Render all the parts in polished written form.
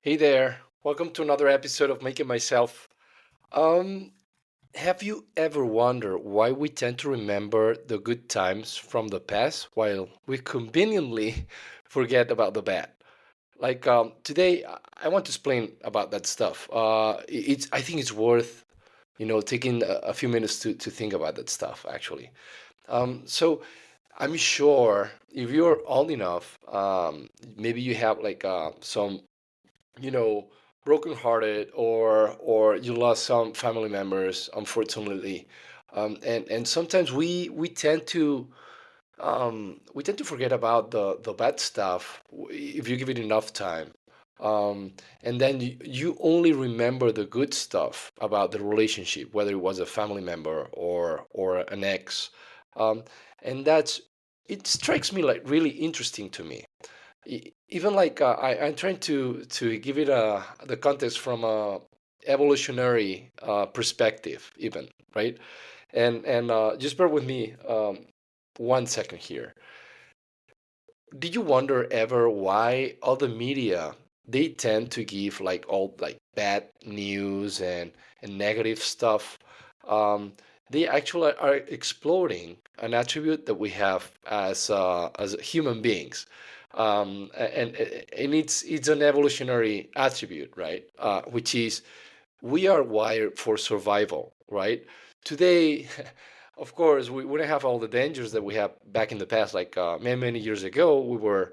Hey there, welcome to another episode of Making Myself. Um, have you ever wondered why we tend to remember the good times from the past while we conveniently forget about the bad? Today, I want to explain about that stuff. I think it's worth taking a few minutes to think about that stuff actually. So I'm sure if you're old enough, maybe you have some you know brokenhearted or you lost some family members unfortunately, and sometimes we tend to forget about the bad stuff if you give it enough time, and then you only remember the good stuff about the relationship, whether it was a family member or an ex, um, and that's it strikes me like really interesting to me. Even I'm trying to give it the context from a evolutionary perspective, even, right? And just bear with me 1 second here. Did you wonder ever why all the media, they tend to give like all like bad news and negative stuff? Um, they actually are exploring an attribute that we have as human beings, and it's an evolutionary attribute, right? Which is we are wired for survival, right? Today, of course, we don't have all the dangers that we have back in the past. Many years ago, we were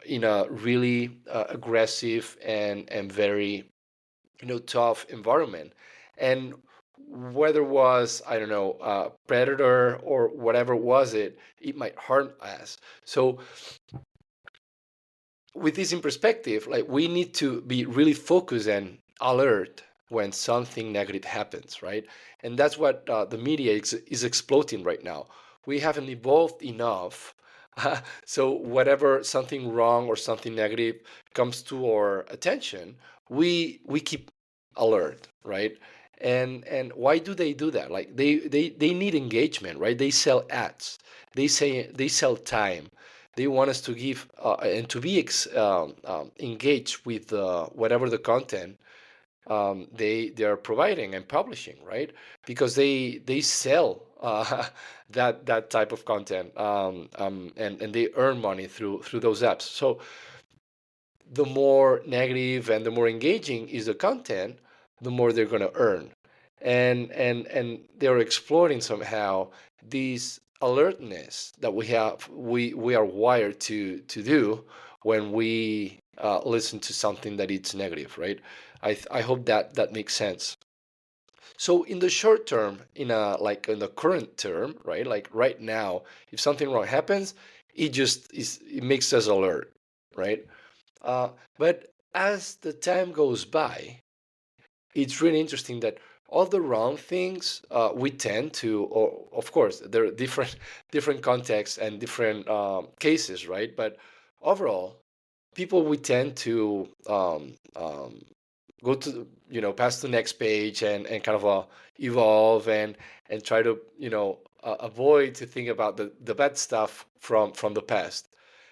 in a really aggressive and very tough environment, and whether it was, I don't know, predator or whatever was it might harm us. So with this in perspective, like we need to be really focused and alert when something negative happens, right? And that's what the media is exploiting right now. We haven't evolved enough. So whatever something wrong or something negative comes to our attention, we keep alert, right? And why do they do that? Like they need engagement, right? They sell ads. They sell time. They want us to give and to be engaged with whatever the content they are providing and publishing, right? Because they sell that type of content, and they earn money through those apps. So the more negative and the more engaging is the content, the more they're going to earn. And they're exploring somehow this alertness that we are wired to do when we listen to something that it's negative, right? I hope that makes sense. So in the short term, in the current term, right? Like right now, if something wrong happens, it makes us alert, right? uh, but as the time goes by, it's really interesting that all the wrong things we tend to, or of course, there are different different contexts and different cases, right? But overall, people we tend to go to pass to the next page and kind of evolve and try to avoid to think about the bad stuff from the past,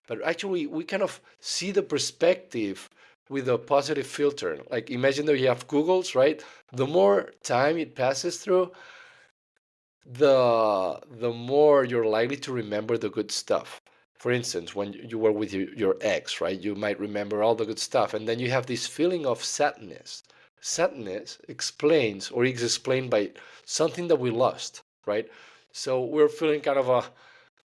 but actually we kind of see the perspective with a positive filter. Like imagine that you have Google's, right? The more time it passes through, the more you're likely to remember the good stuff. For instance, when you were with your ex, right? You might remember all the good stuff, and then you have this feeling of sadness. Sadness explains or is explained by something that we lost, right? So we're feeling kind of a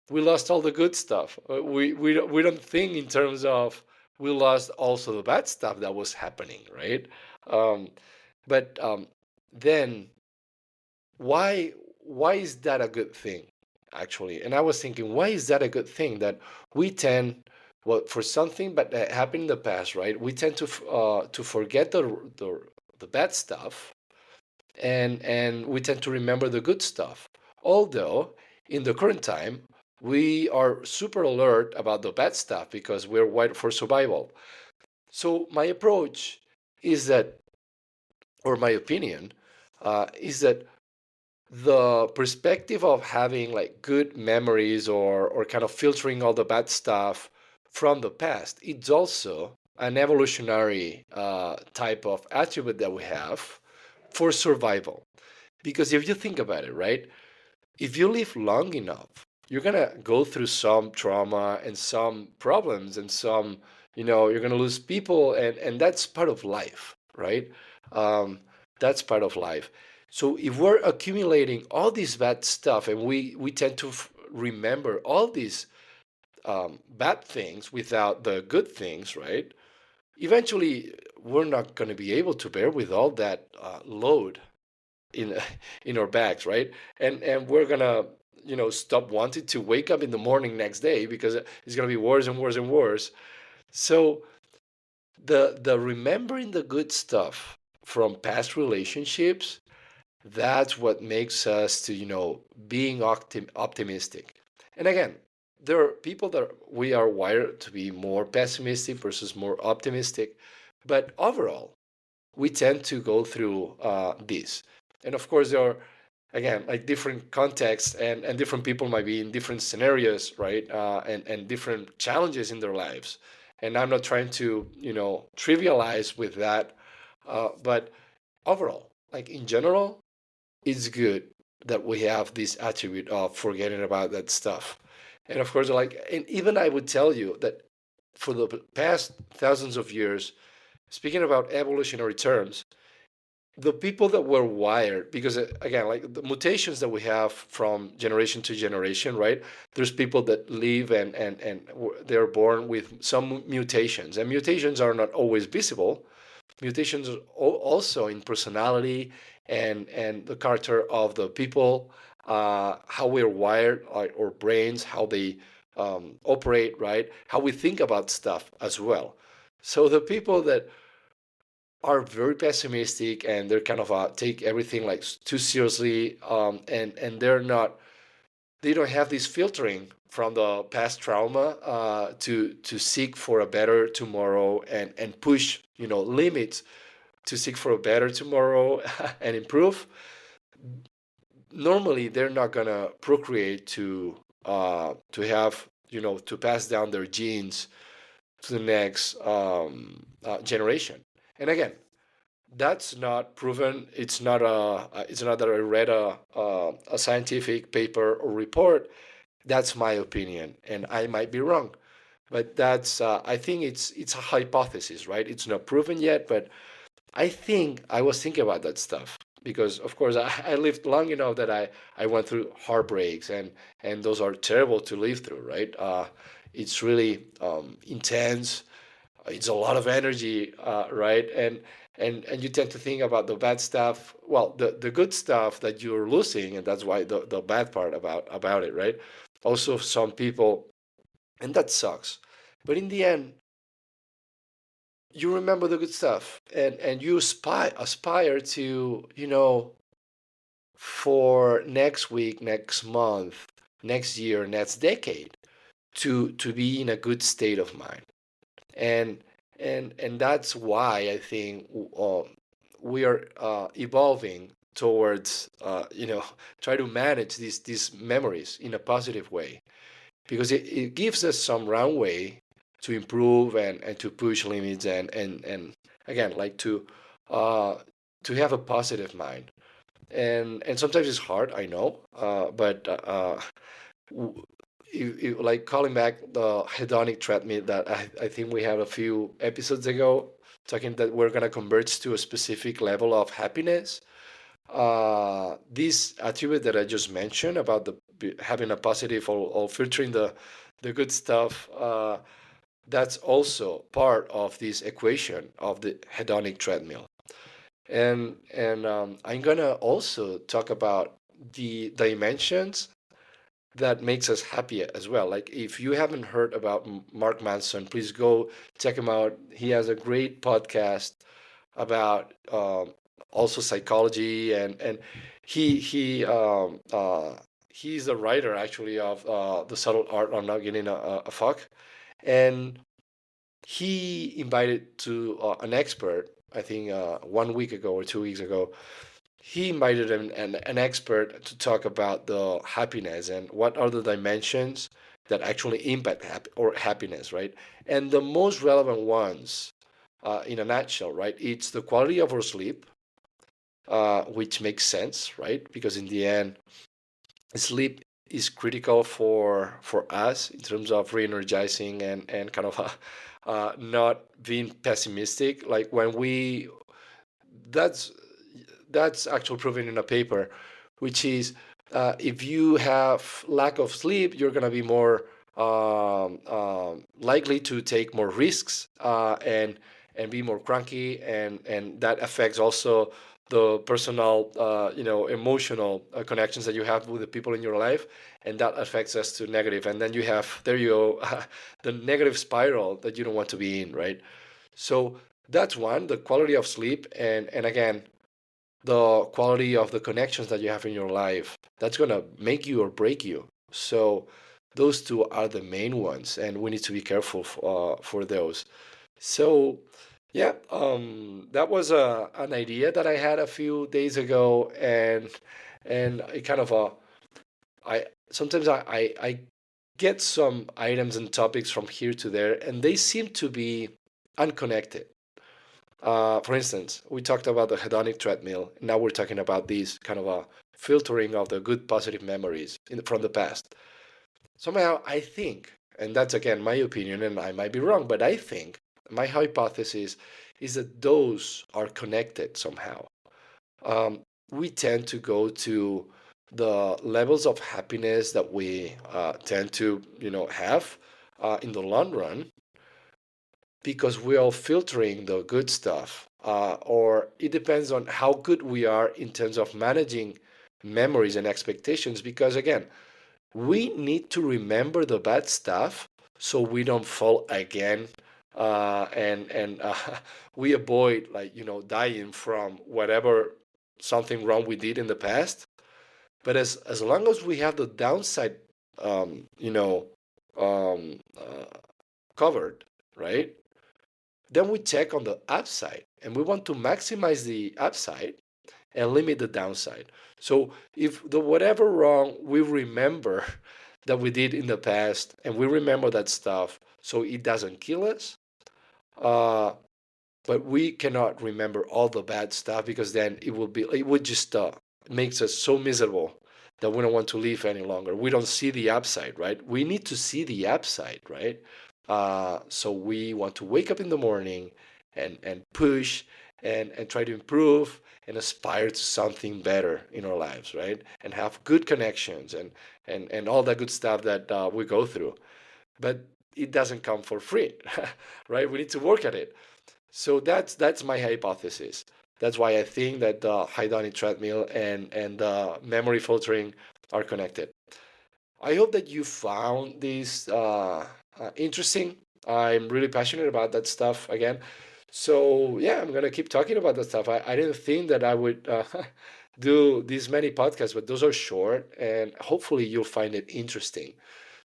we lost all the good stuff. We don't think in terms of we lost also the bad stuff that was happening, right? Um, but then why is that a good thing actually? And I was thinking, why is that a good thing that we tend, well, for something but that happened in the past, right? We tend to forget the bad stuff, and we tend to remember the good stuff. Although in the current time, we are super alert about the bad stuff because we're wired for survival. So my approach is that, or my opinion, is that the perspective of having like good memories or kind of filtering all the bad stuff from the past, it's also an evolutionary type of attribute that we have for survival. Because if you think about it, right, if you live long enough, you're gonna go through some trauma and some problems and some, you're gonna lose people, and that's part of life, right? Um, that's part of life. So if we're accumulating all this bad stuff and we tend to remember all these bad things without the good things, right? Eventually, we're not going to be able to bear with all that load in in our bags, right? And we're gonna stop wanting to wake up in the morning next day because it's gonna be worse and worse and worse. So the remembering the good stuff from past relationships, that's what makes us to being optimistic. And again, there are people that we are wired to be more pessimistic versus more optimistic, but overall we tend to go through this. And of course, there are, again, like different contexts, and different people might be in different scenarios, right? And different challenges in their lives. And I'm not trying to, trivialize with that. But overall, like in general, it's good that we have this attribute of forgetting about that stuff. And of course, like, and even I would tell you that for the past thousands of years, speaking about evolutionary terms, the people that were wired, because again, like the mutations that we have from generation to generation, right? There's people that live and they're born with some mutations, and mutations are not always visible. Mutations are also in personality and the character of the people, how we're wired, our brains, how they operate, right? How we think about stuff as well. So the people that are very pessimistic and they're kind of take everything like too seriously, and they don't have this filtering from the past trauma to seek for a better tomorrow and push limits to seek for a better tomorrow and improve. Normally they're not gonna procreate to have to pass down their genes to the next generation. And again, that's not proven. It's not that I read a scientific paper or report. That's my opinion, and I might be wrong. But that's I think it's a hypothesis, right? It's not proven yet, but I think I was thinking about that stuff because, of course, I lived long enough that I went through heartbreaks, and those are terrible to live through, right? It's really intense. It's a lot of energy, right? And you tend to think about the bad stuff, well, the good stuff that you're losing, and that's why the bad part about it, right? Also, some people, and that sucks. But in the end, you remember the good stuff, and you aspire to, for next week, next month, next year, next decade, to be in a good state of mind. And and and that's why I think we are evolving towards try to manage these memories in a positive way, because it gives us some runway to improve and to push limits and again, like uh, to have a positive mind. And sometimes it's hard, I know, but like calling back the hedonic treadmill that I think we had a few episodes ago, talking that we're gonna converge to a specific level of happiness. This attribute that I just mentioned about having a positive or filtering the good stuff, that's also part of this equation of the hedonic treadmill. And I'm gonna also talk about the dimensions that makes us happy as well. Like if you haven't heard about Mark Manson, please go check him out. He has a great podcast about also psychology, and he he's the writer actually of the subtle art of not getting a fuck. And he invited to an expert, I think 1 week ago or 2 weeks ago. He invited an expert to talk about the happiness and what are the dimensions that actually impact happiness, right? And the most relevant ones in a nutshell, right? It's the quality of our sleep, which makes sense, right? Because in the end, sleep is critical for us in terms of re-energizing and kind of not being pessimistic. Like when we that's that's actually proven in a paper, which is if you have lack of sleep, you're going to be more likely to take more risks and be more cranky, and that affects also the personal, emotional connections that you have with the people in your life, and that affects us to negative. And then you have there you go, the negative spiral that you don't want to be in, right? So that's one, the quality of sleep, and again, the quality of the connections that you have in your life. That's gonna make you or break you. So those two are the main ones, and we need to be careful for those. So yeah, that was an idea that I had a few days ago, and it kind of I sometimes I get some items and topics from here to there, and they seem to be unconnected. For instance, we talked about the hedonic treadmill. Now we're talking about this kind of a filtering of the good positive memories from the past. Somehow, I think, and that's again my opinion, and I might be wrong, but I think my hypothesis is that those are connected somehow. We tend to go to the levels of happiness that we tend to, have in the long run because we are filtering the good stuff, or it depends on how good we are in terms of managing memories and expectations. Because again, we need to remember the bad stuff so we don't fall again, and we avoid, like, dying from whatever something wrong we did in the past. But as long as we have the downside, um, you know, covered, right? Then we check on the upside, and we want to maximize the upside and limit the downside. So if the whatever wrong we remember that we did in the past, and we remember that stuff, so it doesn't kill us, uh, but we cannot remember all the bad stuff because then it would just makes us so miserable that we don't want to live any longer. We don't see the upside, right? We need to see the upside, right? So we want to wake up in the morning and push and try to improve and aspire to something better in our lives, right? And have good connections and all that good stuff that we go through. But it doesn't come for free, right? We need to work at it. So that's my hypothesis. That's why I think that the hedonic treadmill and the memory filtering are connected. I hope that you found this interesting. I'm really passionate about that stuff again. So yeah, I'm gonna keep talking about that stuff. I didn't think that I would do these many podcasts, but those are short, and hopefully you'll find it interesting.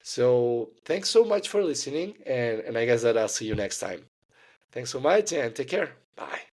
So thanks so much for listening, and I guess that I'll see you next time. Thanks so much and take care. Bye.